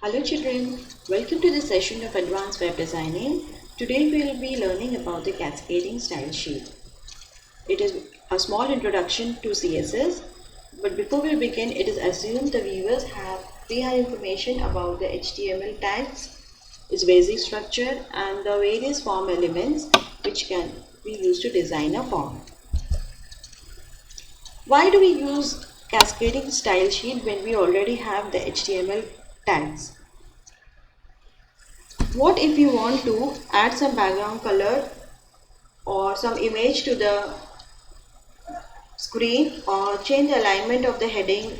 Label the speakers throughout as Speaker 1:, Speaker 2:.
Speaker 1: Hello children, welcome to this session of Advanced Web Designing. Today we will be learning about the cascading style sheet. It is a small introduction to CSS, but before we begin, it is assumed the viewers have prior information about the HTML tags, its basic structure and the various form elements which can be used to design a form. Why do we use cascading style sheet when we already have the HTML tags? What if you want to add some background color or some image to the screen, or change the alignment of the heading,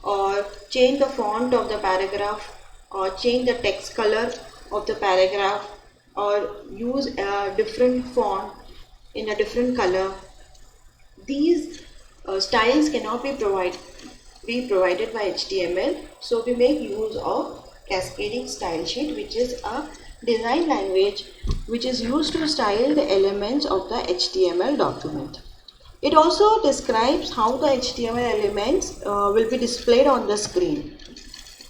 Speaker 1: or change the font of the paragraph, or change the text color of the paragraph, or use a different font in a different color? These styles cannot be provided by HTML, so we make use of cascading style sheet, which is a design language which is used to style the elements of the HTML document. It also describes how the HTML elements will be displayed on the screen.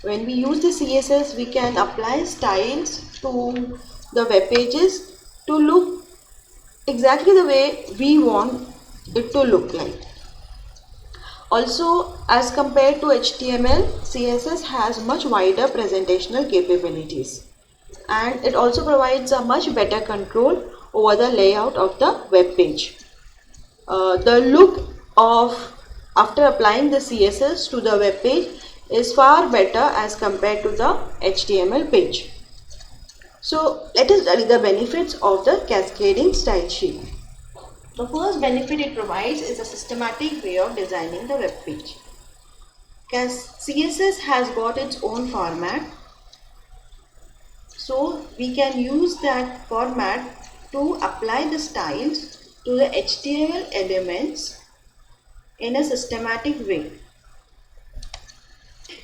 Speaker 1: When we use the CSS, we can apply styles to the web pages to look exactly the way we want it to look like. Also, as compared to HTML, CSS has much wider presentational capabilities, and it also provides a much better control over the layout of the web page. The look of after applying the CSS to the web page is far better as compared to the HTML page. So let us study the benefits of the cascading style sheet. The first benefit it provides is a systematic way of designing the web page. CSS has got its own format, so we can use that format to apply the styles to the HTML elements in a systematic way.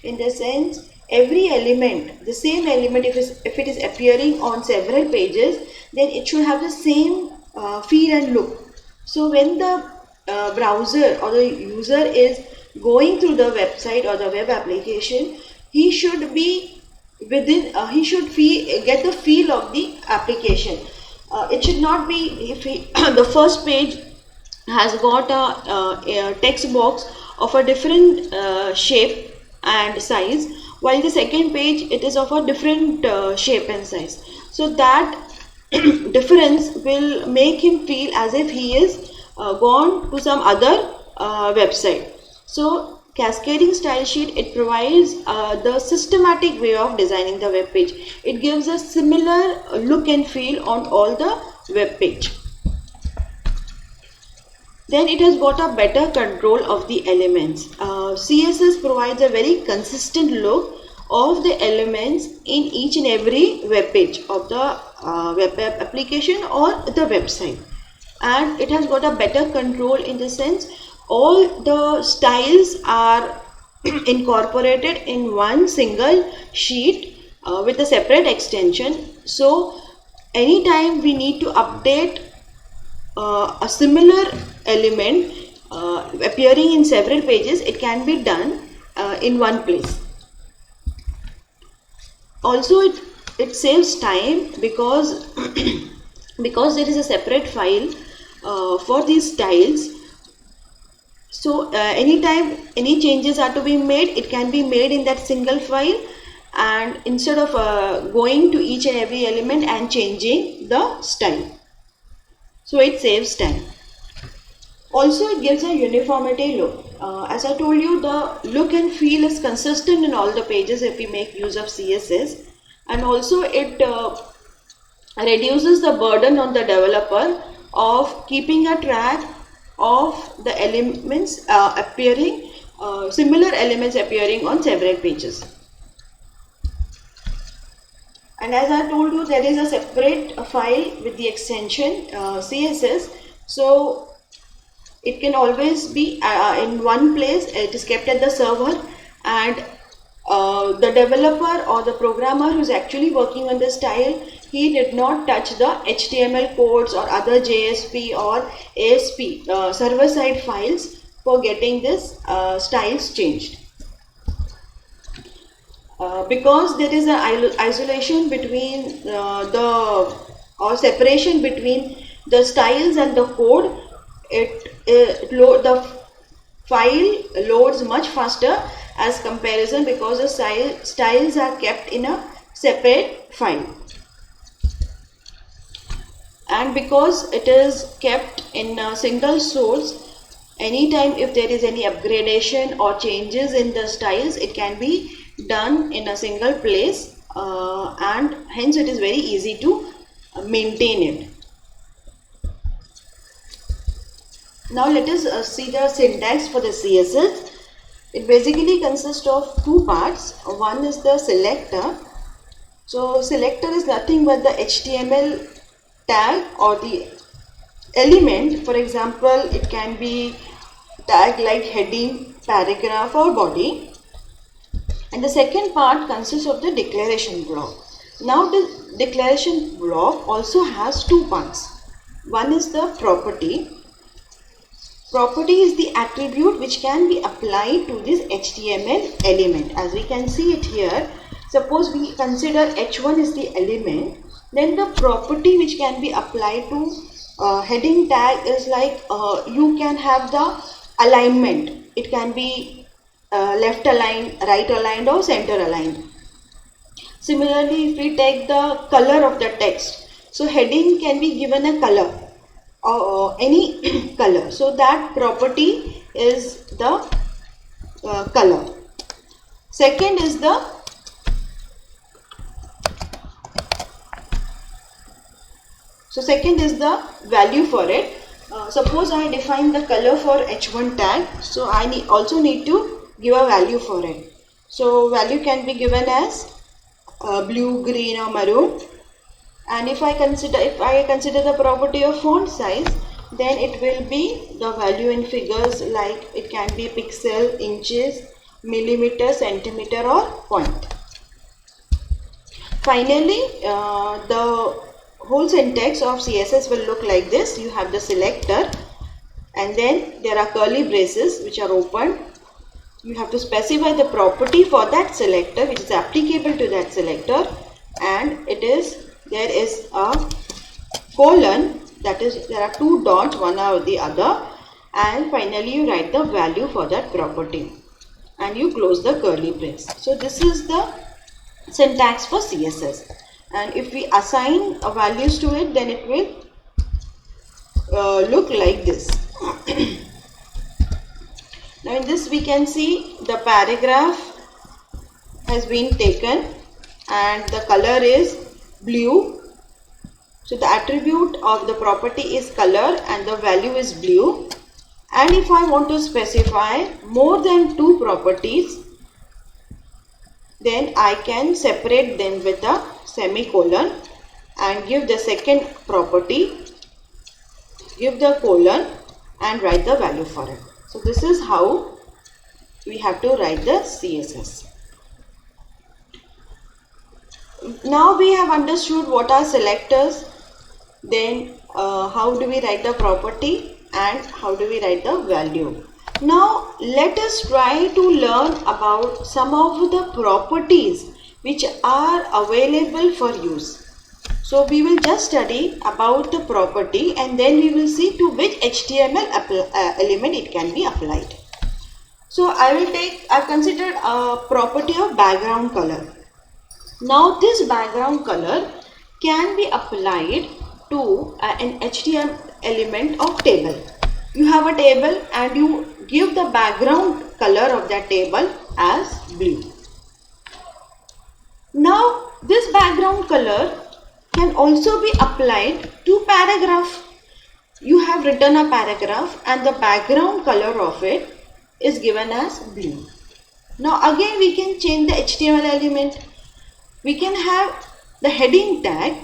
Speaker 1: In the sense, every element, the same element, if it is appearing on several pages, then it should have the same feel and look. So when the browser or the user is going through the website or the web application, he should be get the feel of the application. It should not be if the first page has got a text box of a different shape and size, while the second page it is of a different shape and size. So that difference will make him feel as if he is gone to some other website. So cascading style sheet, it provides the systematic way of designing the web page. It gives a similar look and feel on all the web page. Then it has got a better control of the elements. CSS provides a very consistent look of the elements in each and every web page of the web application or the website, and it has got a better control in the sense all the styles are incorporated in one single sheet with a separate extension. So anytime we need to update a similar element appearing in several pages, it can be done in one place. Also, it saves time because because there is a separate file for these styles. So anytime any changes are to be made, it can be made in that single file, and instead of going to each and every element and changing the style. So it saves time. Also, it gives a uniformity look. As I told you, the look and feel is consistent in all the pages if we make use of CSS, and also it reduces the burden on the developer of keeping a track of the elements similar elements appearing on several pages. And as I told you, there is a separate file with the extension CSS, so it can always be in one place. It is kept at the server, and the developer or the programmer who is actually working on the style, he did not touch the HTML codes or other JSP or ASP server side files for getting this styles changed. because there is an isolation between or separation between the styles and the code, the file loads much faster as comparison, because the styles are kept in a separate file, and because it is kept in a single source, anytime if there is any upgradation or changes in the styles, it can be done in a single place, and hence it is very easy to maintain it. Now let us see the syntax for the CSS. It basically consists of two parts. One is the selector. So selector is nothing but the HTML tag or the element. For example, it can be tag like heading, paragraph or body. And the second part consists of the declaration block. Now the declaration block also has two parts. One is the property. Property is the attribute which can be applied to this HTML element. As we can see it here, suppose we consider h1 is the element, then the property which can be applied to heading tag is like you can have the alignment. It can be left aligned, right aligned or center aligned. Similarly, if we take the color of the text, so heading can be given a color or any color, so that property is the color. Second is the value for it. Suppose I define the color for h1 tag, so I also need to give a value for it. So value can be given as blue, green or maroon. And if I consider the property of font size, then it will be the value in figures, like it can be pixel, inches, millimeter, centimeter or point. Finally, the whole syntax of CSS will look like this. You have the selector, and then there are curly braces which are opened. You have to specify the property for that selector which is applicable to that selector, and there is a colon, that is there are two dots, one or the other, and finally you write the value for that property and you close the curly brace. So this is the syntax for CSS, and if we assign values to it, then it will look like this. Now in this we can see the paragraph has been taken and the color is blue. So the attribute of the property is color and the value is blue. And if I want to specify more than two properties, then I can separate them with a semicolon and give the second property, give the colon and write the value for it. So this is how we have to write the CSS. Now we have understood what are selectors, then how do we write the property and how do we write the value. Now let us try to learn about some of the properties which are available for use. So we will just study about the property and then we will see to which HTML element it can be applied. So I've considered a property of background color. Now this background color can be applied to an HTML element of table. You have a table and you give the background color of that table as blue. Now this background color can also be applied to paragraph. You have written a paragraph and the background color of it is given as blue. Now again we can change the HTML element. We can have the heading tag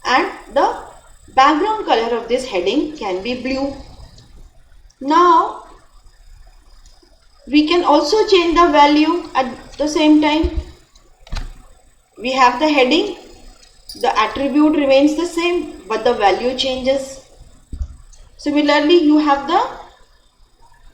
Speaker 1: and the background color of this heading can be blue. Now we can also change the value at the same time. We have the heading, the attribute remains the same but the value changes. Similarly, you have the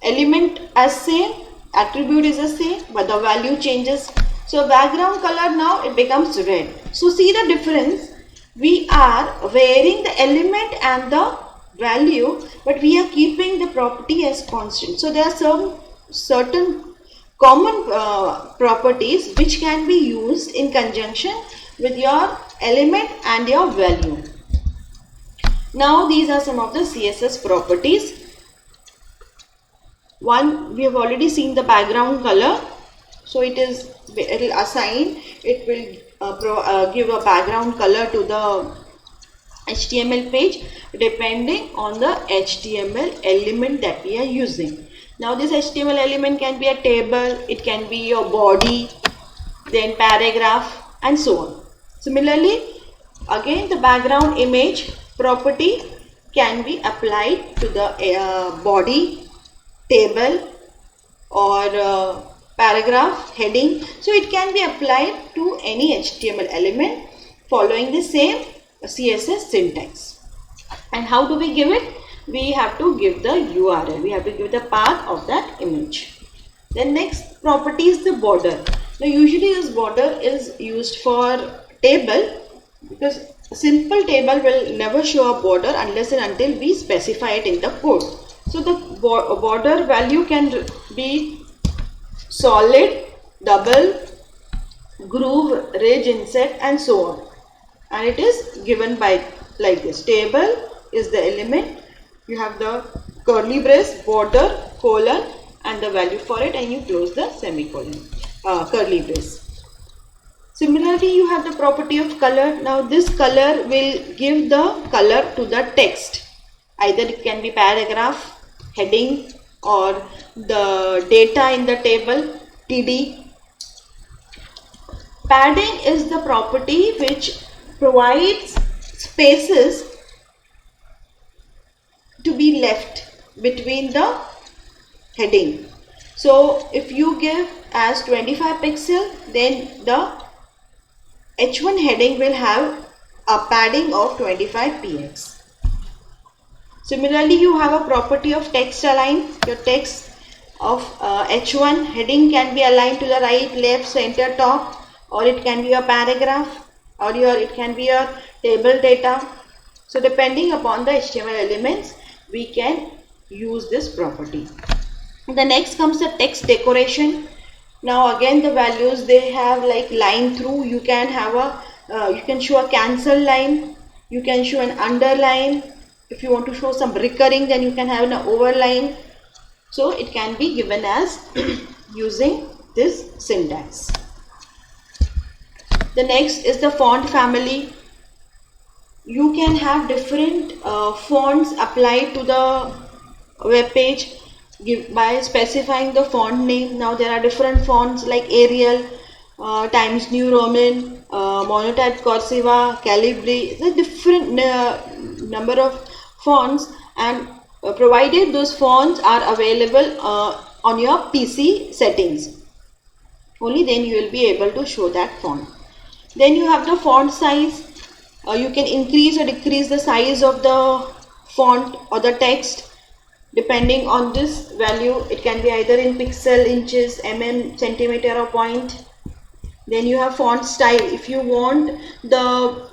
Speaker 1: element as same, attribute is the same but the value changes. So background color now it becomes red. So see the difference. We are varying the element and the value, but we are keeping the property as constant. So there are some certain common properties which can be used in conjunction with your element and your value. Now these are some of the CSS properties. One, we have already seen the background color. So it will assign, it will give a background color to the HTML page depending on the HTML element that we are using. Now this HTML element can be a table, it can be your body, then paragraph and so on. Similarly, again the background image property can be applied to the body, table or paragraph, heading. So it can be applied to any HTML element following the same CSS syntax. And how do we give it? We have to give the URL. We have to give the path of that image. Then next property is the border. Now usually this border is used for table, because a simple table will never show a border unless and until we specify it in the code. So the border value can be solid, double, groove, ridge, inset and so on. And it is given by like this. Table is the element. You have the curly brace, border, colon and the value for it, and you close the semicolon, curly brace. Similarly, you have the property of color. Now this color will give the color to the text. Either it can be paragraph, heading or the data in the table, TD. Padding is the property which provides spaces to be left between the heading. So if you give as 25 pixel, then the H1 heading will have a padding of 25 px. Similarly, you have a property of text align. Your text of H1 heading can be aligned to the right, left, center, top, or it can be a paragraph, or it can be a table data. So depending upon the HTML elements, we can use this property. The next comes the text decoration. Now again the values, they have like line through. You can have a you can show a cancel line, you can show an underline. If you want to show some recurring, then you can have an overline. So it can be given as using this syntax. The next is the font family. You can have different fonts applied to the web page by specifying the font name. Now there are different fonts like Arial, Times New Roman, Monotype Cursiva, Calibri. There are different number of fonts, and provided those fonts are available on your PC settings, only then you will be able to show that font. Then you have the font size. You can increase or decrease the size of the font or the text depending on this value. It can be either in pixel, inches, mm, centimeter or point. Then you have font style. If you want the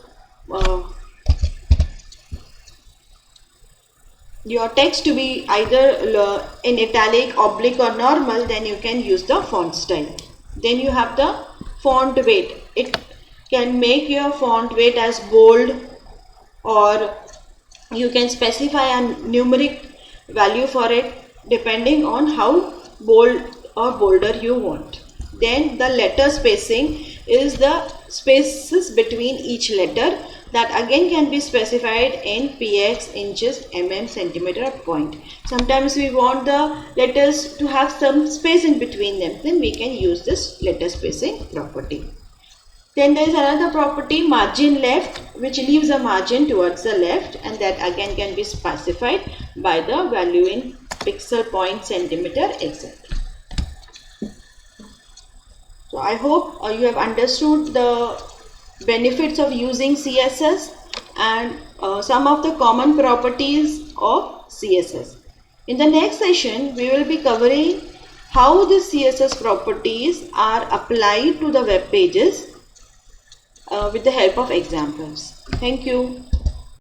Speaker 1: your text to be either in italic, oblique or normal, then you can use the font style. Then you have the font weight. It can make your font weight as bold, or you can specify a numeric value for it depending on how bold or bolder you want. Then the letter spacing is the spaces between each letter, that again can be specified in px, inches, mm, centimeter or point. Sometimes we want the letters to have some space in between them, then we can use this letter spacing property. Then there is another property, margin left, which leaves a margin towards the left, and that again can be specified by the value in pixel, point, centimeter, etc. So I hope you have understood the benefits of using CSS and some of the common properties of CSS. In the next session, we will be covering how the CSS properties are applied to the web pages with the help of examples. Thank you.